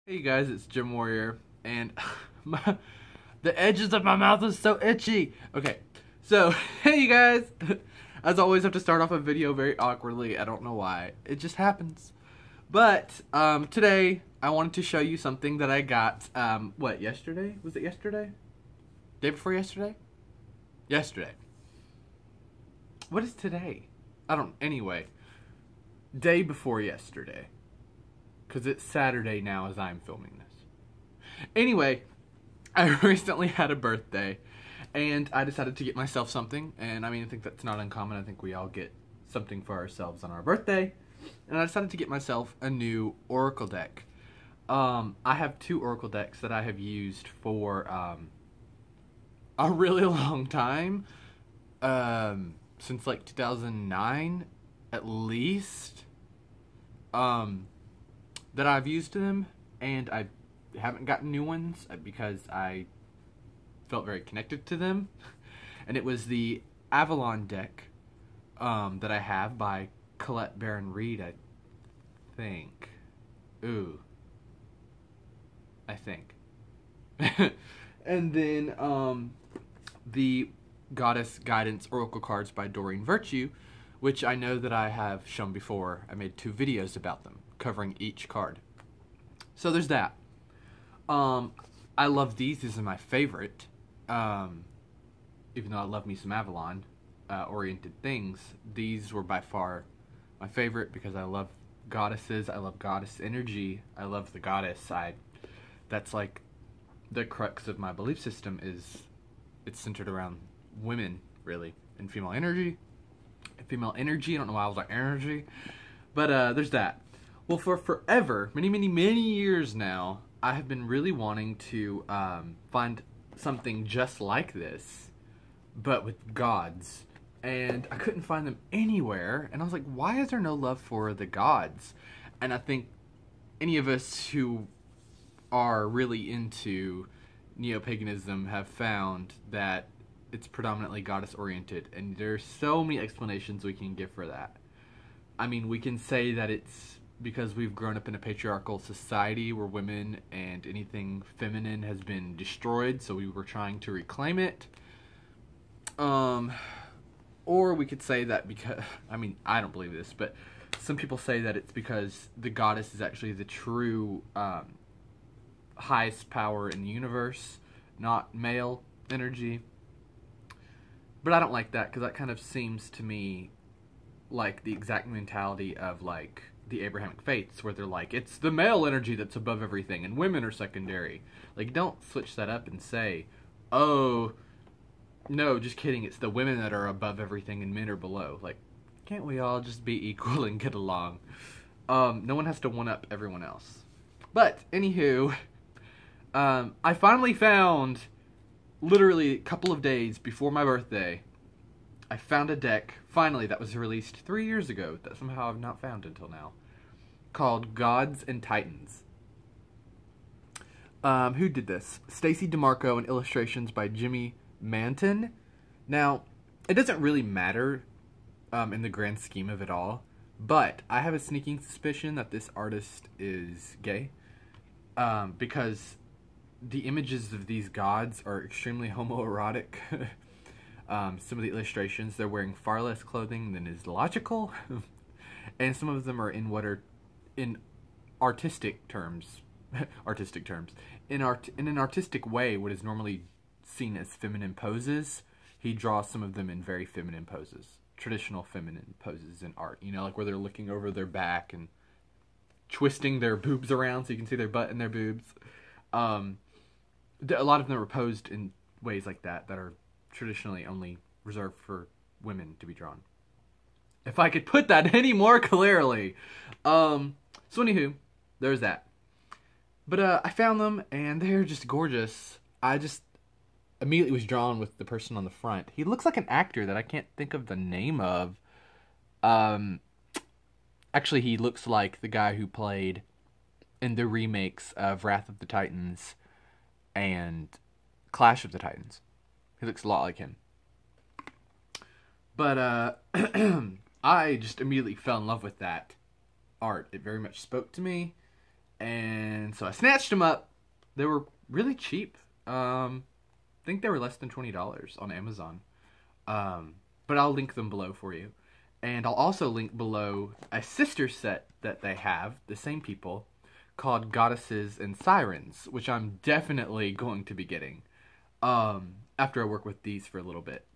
Hey guys, it's Jim Warrior, and the edges of my mouth is so itchy. Okay, so hey you guys, as always, I have to start off a video very awkwardly. I don't know why. It just happens. But today I wanted to show you something that I got. What, yesterday? Was it yesterday? Day before yesterday? Yesterday. What is today? I don't. Anyway, day before yesterday. Because it's Saturday now as I'm filming this. Anyway, I recently had a birthday, and I decided to get myself something, and I mean, I think that's not uncommon. I think we all get something for ourselves on our birthday, and I decided to get myself a new Oracle deck. I have two Oracle decks that I have used for a really long time, since like 2009, at least. That I've used them, and I haven't gotten new ones because I felt very connected to them. And it was the Avalon deck that I have by Colette Baron Reed, I think. Ooh. I think. And then the Goddess Guidance Oracle cards by Doreen Virtue, which I know that I have shown before. I made 2 videos about them, covering each card. So there's that. I love these. These are my favorite. Even though I love me some Avalon oriented things, these were by far my favorite because I love goddesses. I love goddess energy. I love the goddess. That's like the crux of my belief system. It's centered around women, really, and female energy. Female energy. I don't know why I was like energy, but there's that. Well, for forever, many years now, I have been really wanting to find something just like this, but with gods. And I couldn't find them anywhere, and I was like, why is there no love for the gods? And I think any of us who are really into neo-paganism have found that it's predominantly goddess-oriented, and there's so many explanations we can give for that. I mean, we can say that it's because we've grown up in a patriarchal society where women and anything feminine has been destroyed, so we were trying to reclaim it. Or we could say that because, I mean, I don't believe this, but some people say that it's because the goddess is actually the true highest power in the universe, not male energy. But I don't like that, because that kind of seems to me like the exact mentality of like the Abrahamic faiths, where they're like, it's the male energy that's above everything and women are secondary. Like, don't switch that up and say, oh no, just kidding, it's the women that are above everything and men are below. Like, can't we all just be equal and get along? No one has to one up everyone else. But anywho, I finally found, literally a couple of days before my birthday, I found a deck, finally, that was released 3 years ago, that somehow I've not found until now, called Gods and Titans. Who did this? Stacy DeMarco, and illustrations by Jimmy Manton. Now, it doesn't really matter in the grand scheme of it all, but I have a sneaking suspicion that this artist is gay, because the images of these gods are extremely homoerotic. Some of the illustrations, they're wearing far less clothing than is logical, and some of them are in what are, in artistic terms, in an artistic way, what is normally seen as feminine poses. He draws some of them in very feminine poses, traditional feminine poses in art. You know, like where they're looking over their back and twisting their boobs around so you can see their butt and their boobs. A lot of them are posed in ways like that that are traditionally only reserved for women to be drawn. If I could put that any more clearly. So anywho, there's that. But I found them, and they're just gorgeous. I just immediately was drawn with the person on the front. He looks like an actor that I can't think of the name of. Actually, he looks like the guy who played in the remakes of Wrath of the Titans and Clash of the Titans. He looks a lot like him. But I just immediately fell in love with that art. It very much spoke to me. And so I snatched them up. They were really cheap. I think they were less than $20 on Amazon. But I'll link them below for you. And I'll also link below a sister set that they have, the same people, called Goddesses and Sirens, which I'm definitely going to be getting after I work with these for a little bit.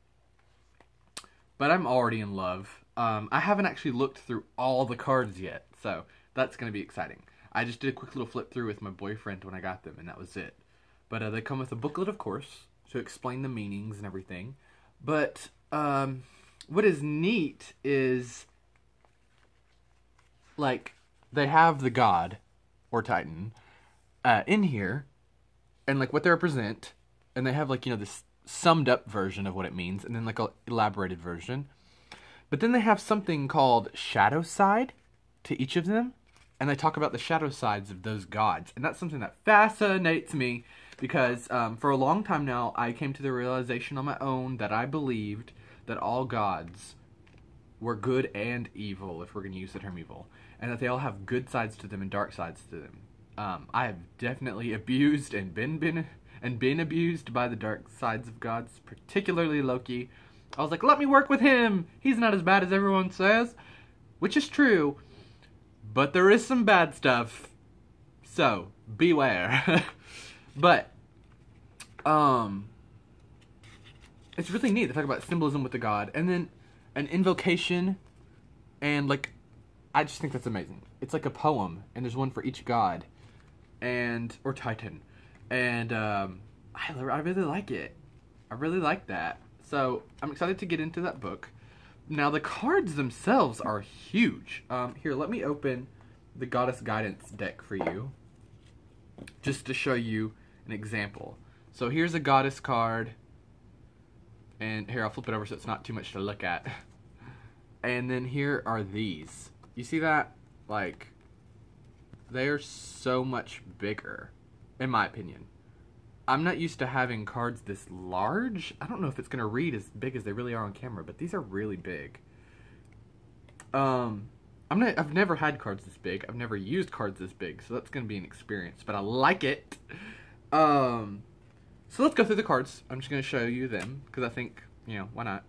But I'm already in love. I haven't actually looked through all the cards yet, so that's going to be exciting. I just did a quick little flip through with my boyfriend when I got them, and that was it. But they come with a booklet, of course, to explain the meanings and everything. But what is neat is, like, they have the god, or Titan, in here, and, like, what they represent, and they have, like, you know, this summed up version of what it means, and then, like, an elaborated version. But then they have something called shadow side to each of them, and they talk about the shadow sides of those gods. And that's something that fascinates me, because for a long time now, I came to the realization on my own that I believed that all gods were good and evil, if we're going to use the term evil, and that they all have good sides to them and dark sides to them. I have definitely abused and been abused by the dark sides of gods, particularly Loki. I was like, let me work with him. He's not as bad as everyone says, which is true, but there is some bad stuff, so beware. But it's really neat to talk about symbolism with the god, and then an invocation, and, like, I just think that's amazing. It's like a poem, and there's one for each god, and, or Titan, and I really like it. I really like that. So I'm excited to get into that book. Now the cards themselves are huge. Here, let me open the Goddess Guidance deck for you, just to show you an example. So here's a goddess card, and here, I'll flip it over so it's not too much to look at. And then here are these. You see that? Like, they are so much bigger, in my opinion. I'm not used to having cards this large. I don't know if it's going to read as big as they really are on camera, but these are really big. I've never had cards this big. I've never used cards this big, so that's going to be an experience, but I like it. So let's go through the cards. I'm just going to show you them, because I think, you know, why not?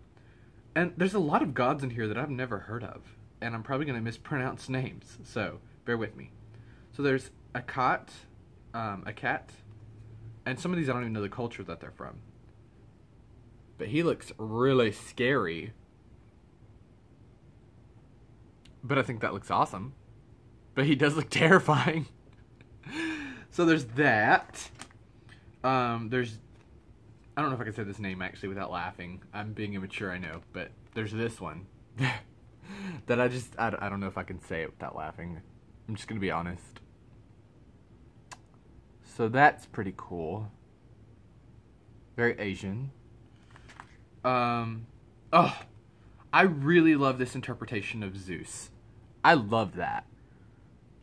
And there's a lot of gods in here that I've never heard of, and I'm probably going to mispronounce names, so bear with me. So there's a cat, and some of these I don't even know the culture that they're from. But he looks really scary. But I think that looks awesome. But he does look terrifying. So there's that. There's, I don't know if I can say this name actually without laughing. I'm being immature, I know. But there's this one. That I don't know if I can say it without laughing. I'm just going to be honest. So that's pretty cool. Very Asian. Oh, I really love this interpretation of Zeus. I love that.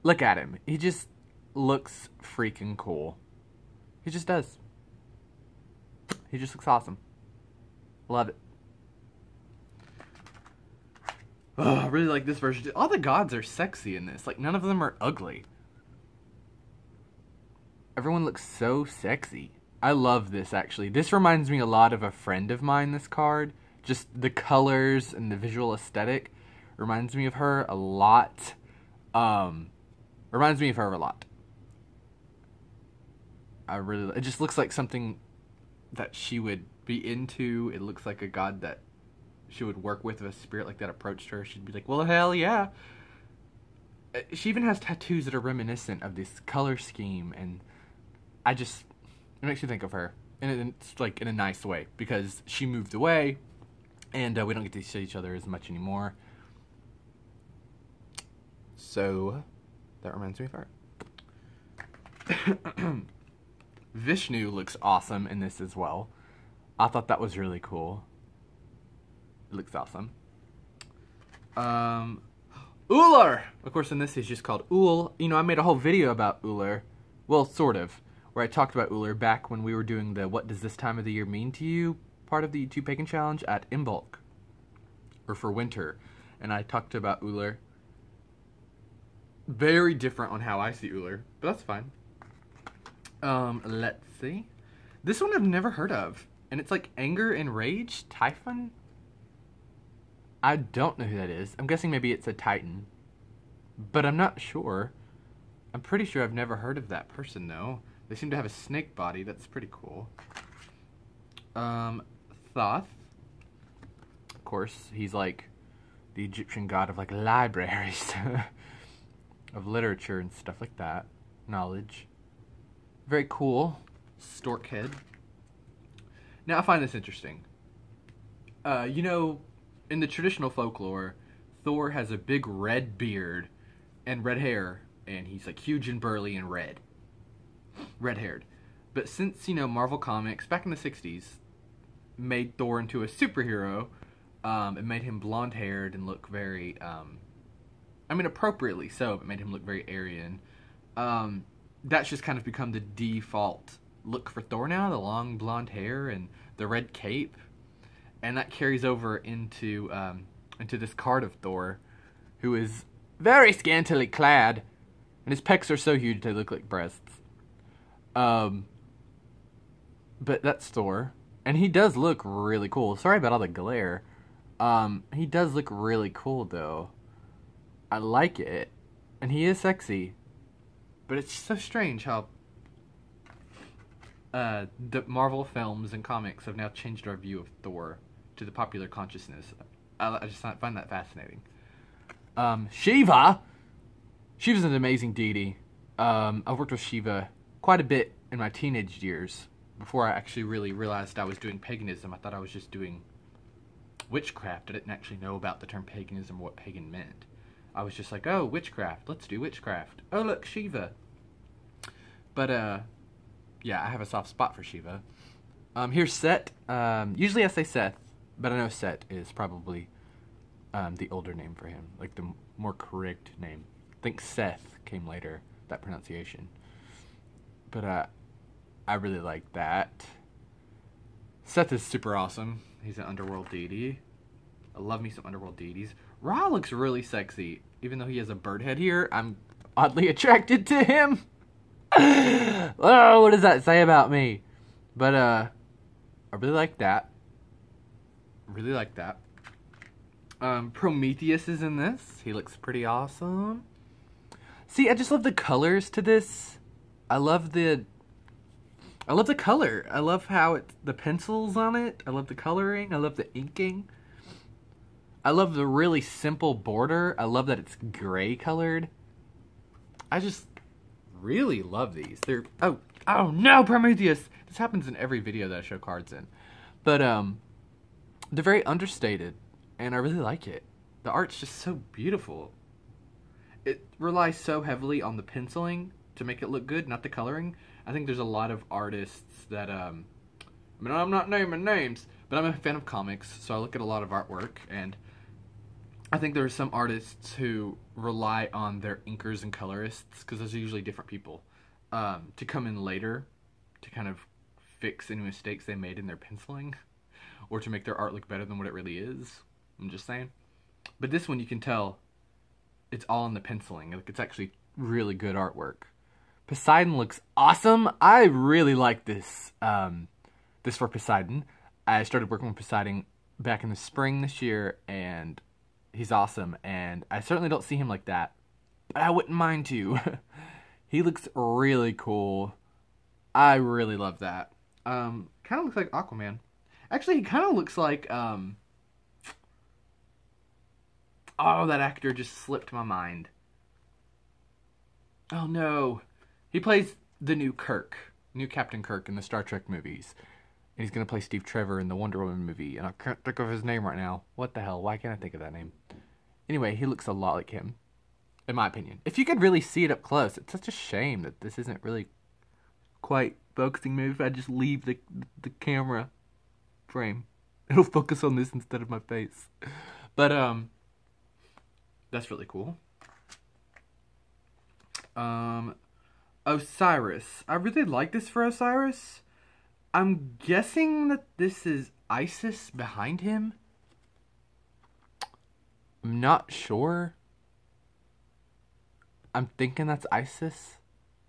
Look at him. He just looks freaking cool. He just does. He just looks awesome. Love it. Oh, I really like this version. All the gods are sexy in this. Like, none of them are ugly. Everyone looks so sexy. I love this, actually. This reminds me a lot of a friend of mine, this card. Just the colors and the visual aesthetic reminds me of her a lot. Reminds me of her a lot. It just looks like something that she would be into. It looks like a god that she would work with, if a spirit like that approached her. She'd be like, well, hell yeah. She even has tattoos that are reminiscent of this color scheme, and it makes me think of her. And it's like in a nice way, because she moved away, and we don't get to see each other as much anymore. So, that reminds me of her. Vishnu looks awesome in this as well. I thought that was really cool. It looks awesome. Uller! Of course, in this he's just called Ul. You know, I made a whole video about Uller. Well, sort of. Where I talked about Uller back when we were doing the What Does This Time of the Year Mean to You part of the YouTube Pagan Challenge at Imbolc. Or for winter. And I talked about Uller. Very different on how I see Uller, but that's fine. Let's see. This one I've never heard of, and it's like Anger and Rage Typhon. I don't know who that is. I'm guessing maybe it's a Titan, but I'm not sure. I'm pretty sure I've never heard of that person though. They seem to have a snake body. That's pretty cool. Thoth. Of course, he's like the Egyptian god of like libraries, of literature and stuff like that. Knowledge. Very cool. Stork head. Now I find this interesting. You know, in the traditional folklore, Thor has a big red beard and red hair, and he's like huge and burly and red-haired. But since, you know, Marvel Comics back in the 60s made Thor into a superhero, it made him blonde-haired and look very, I mean, appropriately so, but made him look very Aryan. That's just kind of become the default look for Thor now, the long blonde hair and the red cape. And that carries over into this card of Thor, who is very scantily clad, and his pecs are so huge they look like breasts. But that's Thor, and he does look really cool. Sorry about all the glare. He does look really cool though. I like it, and he is sexy. But it's so strange how the Marvel films and comics have now changed our view of Thor to the popular consciousness. I just find that fascinating. Shiva! Shiva's an amazing deity. I've worked with Shiva quite a bit in my teenage years. Before I actually really realized I was doing paganism, I thought I was just doing witchcraft. I didn't actually know about the term paganism or what pagan meant. I was just like, oh, witchcraft. Let's do witchcraft. Oh, look, Shiva. But, yeah, I have a soft spot for Shiva. Here's Set. Usually I say Seth, but I know Set is probably the older name for him. Like, the more correct name. I think Seth came later, that pronunciation. But, I really like that. Seth is super awesome. He's an underworld deity. I love me some underworld deities. Ra looks really sexy. Even though he has a bird head here, I'm oddly attracted to him. Oh, what does that say about me? But, I really like that. Really like that. Prometheus is in this. He looks pretty awesome. See, I just love the colors to this. I love the color. I love how the pencils on it. I love the coloring. I love the inking. I love the really simple border. I love that it's gray colored. I just really love these. They're oh no, Prometheus. This happens in every video that I show cards in. But they're very understated, and I really like it. The art's just so beautiful. It relies so heavily on the penciling to make it look good, not the coloring. I think there's a lot of artists that I mean, I'm not naming names, but I'm a fan of comics, so I look at a lot of artwork, and I think there are some artists who rely on their inkers and colorists, because those are usually different people, to come in later to kind of fix any mistakes they made in their penciling, or to make their art look better than what it really is. I'm just saying. But this one, you can tell it's all in the penciling. Like, it's actually really good artwork. Poseidon looks awesome. I really like this. This for Poseidon. I started working with Poseidon back in the spring this year, and he's awesome. And I certainly don't see him like that, but I wouldn't mind to. He looks really cool. I really love that. Kind of looks like Aquaman. Actually, he kind of looks like, oh, that actor just slipped my mind. Oh, no. He plays the new Captain Kirk in the Star Trek movies. And he's going to play Steve Trevor in the Wonder Woman movie. And I can't think of his name right now. What the hell? Why can't I think of that name? Anyway, he looks a lot like him, in my opinion. If you could really see it up close, it's such a shame that this isn't really quite focusing. Maybe if I just leave the camera frame, it'll focus on this instead of my face. But, that's really cool. Osiris. I really like this for Osiris. I'm guessing that this is Isis behind him. I'm not sure. I'm thinking that's Isis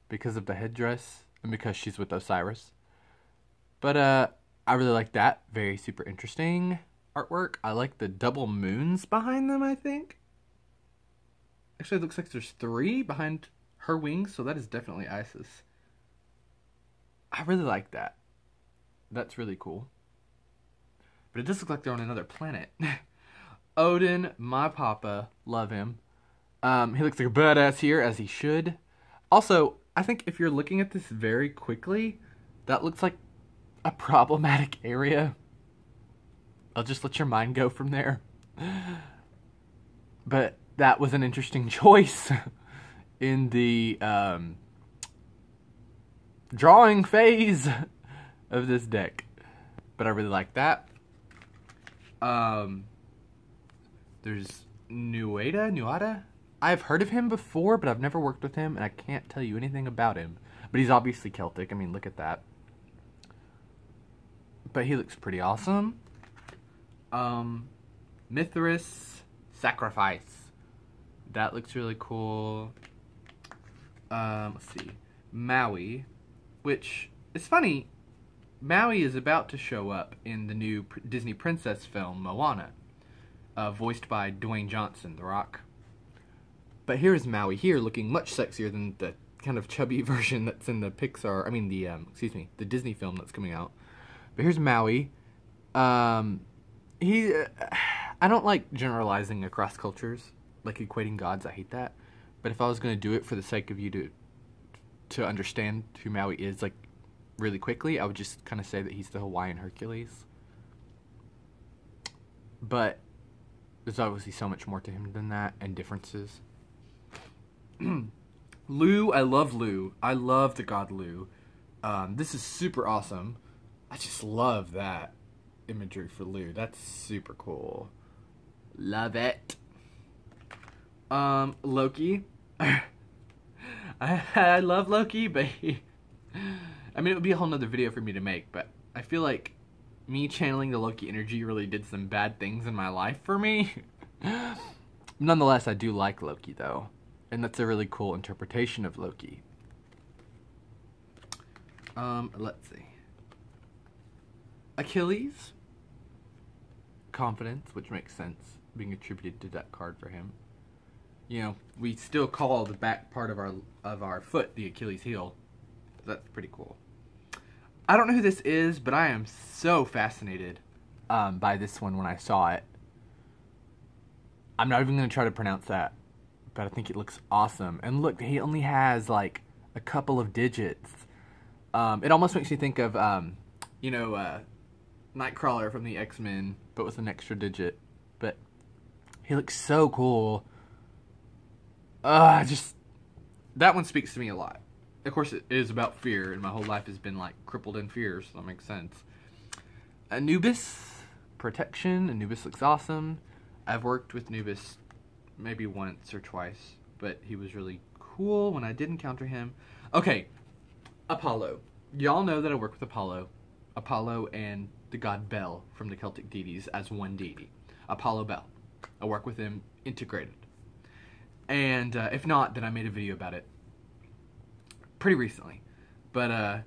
because of the headdress and because she's with Osiris. But I really like that. Very super interesting artwork. I like the double moons behind them, I think. Actually, it looks like there's 3 behind her wings, so that is definitely Isis. I really like that. That's really cool. But it does look like they're on another planet. Odin, my papa, love him. He looks like a badass here, as he should. Also, I think if you're looking at this very quickly, that looks like a problematic area. I'll just let your mind go from there. But that was an interesting choice in the drawing phase of this deck. But I really like that. There's Nuada? I've heard of him before, but I've never worked with him, and I can't tell you anything about him. But he's obviously Celtic. I mean, look at that. But he looks pretty awesome. Mithras Sacrifice. That looks really cool. Let's see. Maui, which is funny. Maui is about to show up in the new Disney princess film, Moana. Voiced by Dwayne Johnson, The Rock. But here's Maui here, looking much sexier than the kind of chubby version that's in the Pixar, I mean the Disney film that's coming out. But here's Maui. I don't like generalizing across cultures, like equating gods, I hate that. But if I was going to do it for the sake of you to understand who Maui is, like, really quickly, I would just kind of say that he's the Hawaiian Hercules. But there's obviously so much more to him than that, and differences. Lu, I love Lu. I love the god Lu. This is super awesome. I just love that imagery for Lu. That's super cool. Love it. Loki. I love Loki, but I mean, it would be a whole nother video for me to make, but I feel like me channeling the Loki energy really did some bad things in my life for me. Nonetheless, I do like Loki, though. And that's a really cool interpretation of Loki. Let's see. Achilles. Confidence, which makes sense, being attributed to that card for him. You know, we still call the back part of our foot the Achilles heel. That's pretty cool. I don't know who this is, but I am so fascinated by this one when I saw it. I'm not even going to try to pronounce that, but I think it looks awesome. And look, he only has like a couple of digits. It almost makes me think of, Nightcrawler from the X-Men, but with an extra digit. But he looks so cool. That one speaks to me a lot. Of course, it is about fear, and my whole life has been like crippled in fear, so that makes sense. Anubis, protection. Anubis looks awesome. I've worked with Anubis maybe once or twice, but he was really cool when I did encounter him. Okay, Apollo. Y'all know that I work with Apollo. Apollo and the god Bel from the Celtic deities as one deity. Apollo Bel. I work with him integrated. And if not, then I made a video about it pretty recently. But,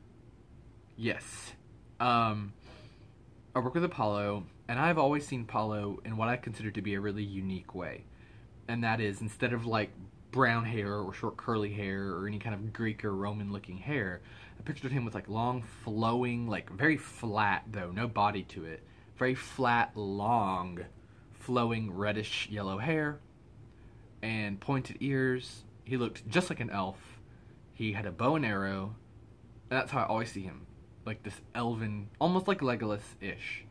yes. I work with Apollo, and I've always seen Apollo in what I consider to be a really unique way. And that is, instead of like brown hair or short curly hair or any kind of Greek or Roman looking hair, I pictured him with like long flowing, like very flat though, no body to it, very flat, long, flowing reddish yellow hair and pointed ears. He looked just like an elf. He had a bow and arrow, and that's how I always see him, like this elven, almost like Legolas-ish.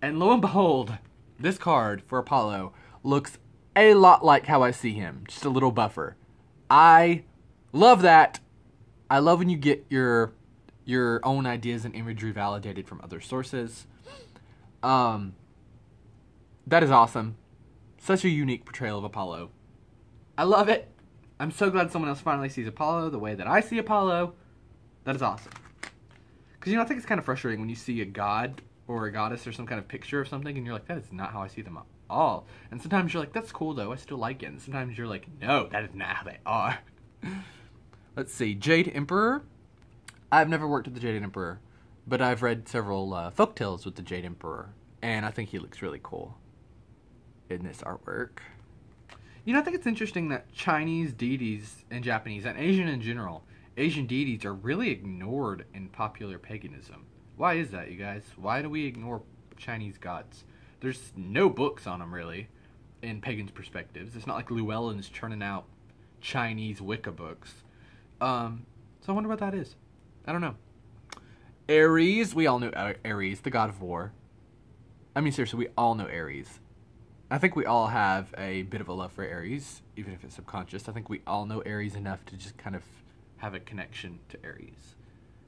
And lo and behold, this card for Apollo looks a lot like how I see him, just a little buffer. I love that. I love when you get your own ideas and imagery validated from other sources. That is awesome. Such a unique portrayal of Apollo. I love it. I'm so glad someone else finally sees Apollo the way that I see Apollo. That is awesome. Because, I think it's kind of frustrating when you see a god or a goddess or some kind of picture of something and you're like, that is not how I see them all. And sometimes you're like, that's cool though, I still like it. And sometimes you're like, no, that is not how they are. Let's see, Jade Emperor. I've never worked with the Jade Emperor, but I've read several folktales with the Jade Emperor, and I think he looks really cool in this artwork. You know, I think it's interesting that Chinese deities and Japanese, and Asian in general, Asian deities are really ignored in popular paganism. Why is that, you guys? Why do we ignore Chinese gods? There's no books on them, really, in pagans' perspectives. It's not like Llewellyn's churning out Chinese Wicca books. So I wonder what that is. I don't know. Ares, we all know Ares, the god of war. I mean, seriously, we all know Ares. I think we all have a bit of a love for Ares, even if it's subconscious. I think we all know Ares enough to just kind of have a connection to Ares.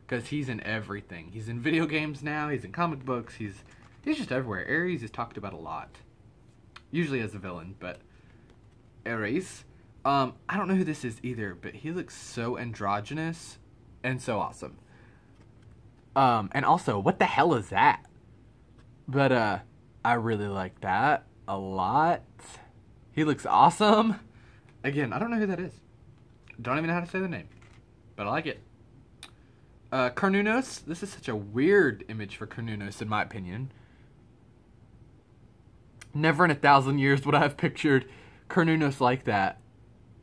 Because he's in everything. He's in video games now, he's in comic books, he's just everywhere. Ares is talked about a lot. Usually as a villain, but Ares. I don't know who this is either, but he looks so androgynous and so awesome. And also, what the hell is that? But, I really like that a lot. He looks awesome. Again, I don't know who that is. Don't even know how to say the name. But I like it. Carnunos. This is such a weird image for Carnunos, in my opinion. Never in 1,000 years would I have pictured Carnunos like that.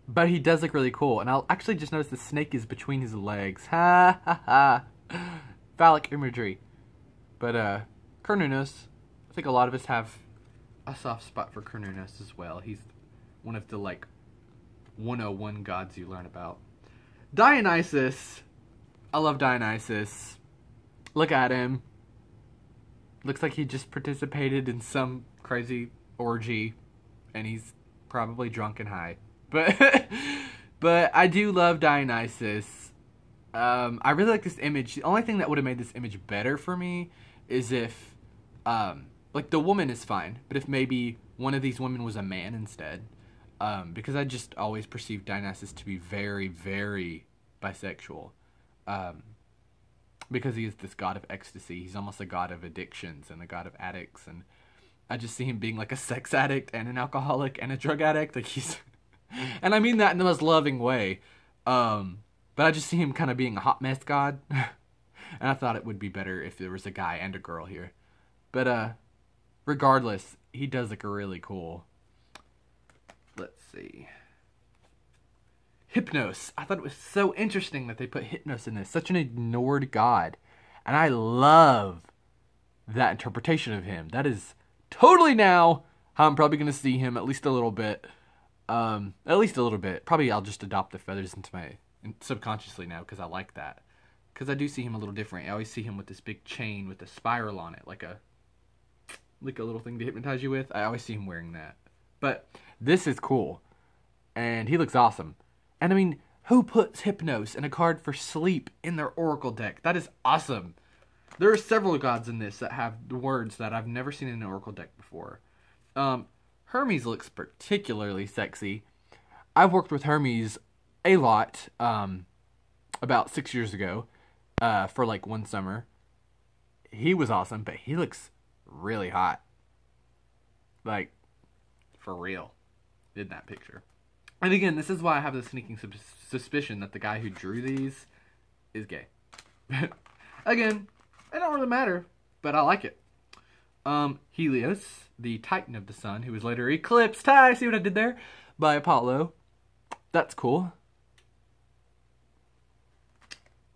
But he does look really cool. And I'll actually just notice the snake is between his legs. Ha ha ha. Phallic imagery. But, Carnunos. I think a lot of us have a soft spot for Carnunos as well. He's one of the, like, 101 gods you learn about. Dionysus. I love Dionysus. Look at him. Looks like he just participated in some crazy orgy. And he's probably drunk and high. But I do love Dionysus. I really like this image. The only thing that would have made this image better for me is if, like, the woman is fine, but if maybe one of these women was a man instead. Because I just always perceived Dionysus to be very, very bisexual. Because he is this god of ecstasy. He's almost a god of addictions and a god of addicts. And I just see him being like a sex addict and an alcoholic and a drug addict. Like he's... And I mean that in the most loving way. But I just see him kind of being a hot mess god. And I thought it would be better if there was a guy and a girl here. But, regardless, he does look really cool. Let's see. Hypnos. I thought it was so interesting that they put Hypnos in this. Such an ignored god. And I love that interpretation of him. That is totally now how I'm probably going to see him at least a little bit. At least a little bit. Probably I'll just adopt the feathers into my... subconsciously now, because I like that. Because I do see him a little different. I always see him with this big chain with a spiral on it. Like a little thing to hypnotize you with. I always see him wearing that. But this is cool. And he looks awesome. And I mean, who puts Hypnos and a card for sleep in their Oracle deck? That is awesome. There are several gods in this that have words that I've never seen in an Oracle deck before. Hermes looks particularly sexy. I've worked with Hermes a lot, about 6 years ago, for like one summer. He was awesome, but he looks really hot. Like, for real, in that picture. And again, this is why I have the sneaking suspicion that the guy who drew these is gay. Again, it don't really matter, but I like it. Helios, the Titan of the Sun, who was later eclipsed. Hi, see what I did there? By Apollo. That's cool.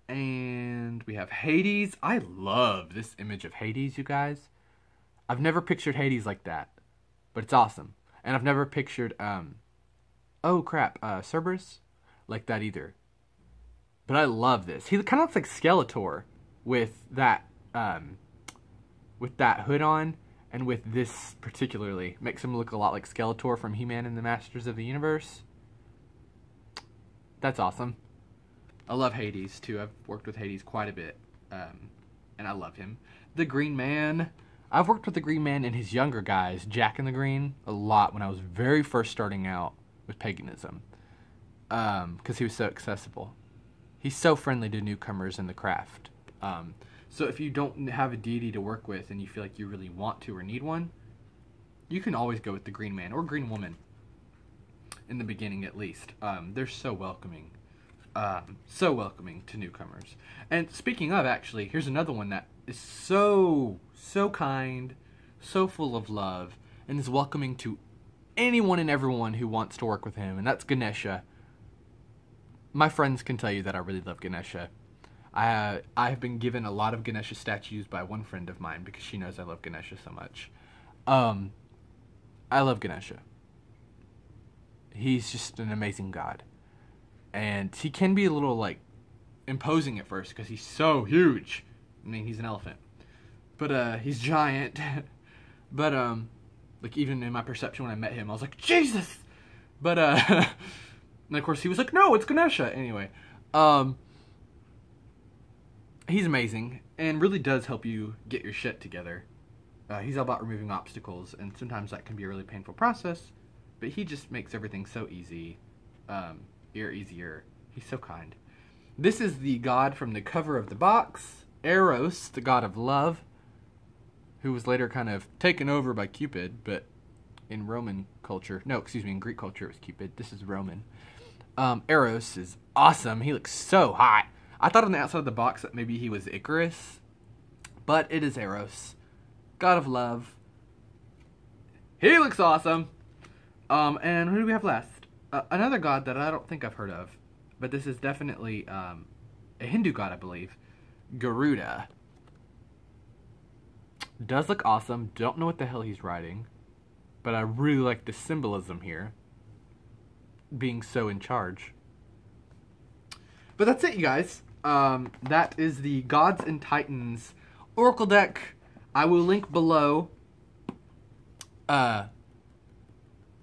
And we have Hades. I love this image of Hades, you guys. I've never pictured Hades like that, but it's awesome. And I've never pictured, oh crap, Cerberus like that either. But I love this. He kind of looks like Skeletor with that hood on, and with this particularly. Makes him look a lot like Skeletor from He-Man and the Masters of the Universe. That's awesome. I love Hades, too. I've worked with Hades quite a bit, and I love him. The Green Man. I've worked with the Green Man and his younger guys, Jack and the Green, a lot when I was very first starting out with paganism, because he was so accessible. He's so friendly to newcomers in the craft. So if you don't have a deity to work with and you feel like you really want to or need one, you can always go with the green man or green woman. In the beginning, at least. They're so welcoming. So welcoming to newcomers. And speaking of, actually, here's another one that is so kind, so full of love, and is welcoming to anyone and everyone who wants to work with him, and that's Ganesha. My friends can tell you that I really love Ganesha. I have been given a lot of Ganesha statues by one friend of mine because she knows I love Ganesha so much. I love Ganesha. He's just an amazing god. And he can be a little, like, imposing at first because he's so huge. I mean, he's an elephant. But, he's giant. But, like, even in my perception when I met him, I was like, Jesus! But, and of course he was like, no, it's Ganesha. Anyway, he's amazing and really does help you get your shit together. He's all about removing obstacles, and sometimes that can be a really painful process, but he just makes everything so easy, easier. He's so kind. This is the god from the cover of the box, Eros, the god of love, who was later kind of taken over by Cupid, but in Roman culture, no, excuse me, in Greek culture it was Cupid. This is Roman. Eros is awesome. He looks so hot. I thought on the outside of the box that maybe he was Icarus, but it is Eros, god of love. He looks awesome. And who do we have last? Another god that I don't think I've heard of, but this is definitely a Hindu god, I believe. Garuda. Does look awesome. Don't know what the hell he's riding, but I really like the symbolism here, being so in charge. But that's it, you guys. That is the Gods and Titans Oracle deck. I will link below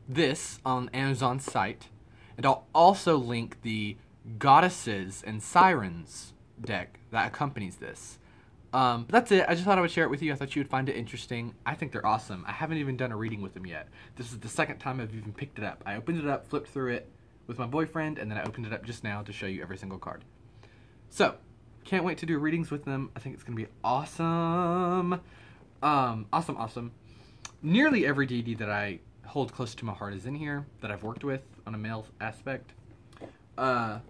this on Amazon's site, and I'll also link the Goddesses and Sirens deck that accompanies this. But that's it. I just thought I would share it with you. I thought you would find it interesting. I think they're awesome. I haven't even done a reading with them yet. This is the second time I've even picked it up. I opened it up, flipped through it with my boyfriend, and then I opened it up just now to show you every single card. So, can't wait to do readings with them. I think it's going to be awesome. Awesome. Nearly every deity that I hold close to my heart is in here, that I've worked with on a male aspect. But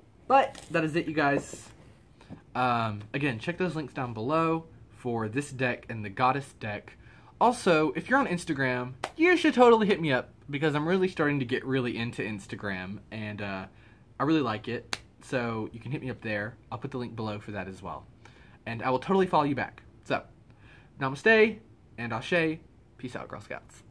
that is it, you guys. Again, check those links down below for this deck and the Goddess deck. Also, if you're on Instagram, you should totally hit me up, because I'm really starting to get really into Instagram, and I really like it. So you can hit me up there. I'll put the link below for that as well. And I will totally follow you back. So, namaste and ashe. Peace out, Girl Scouts.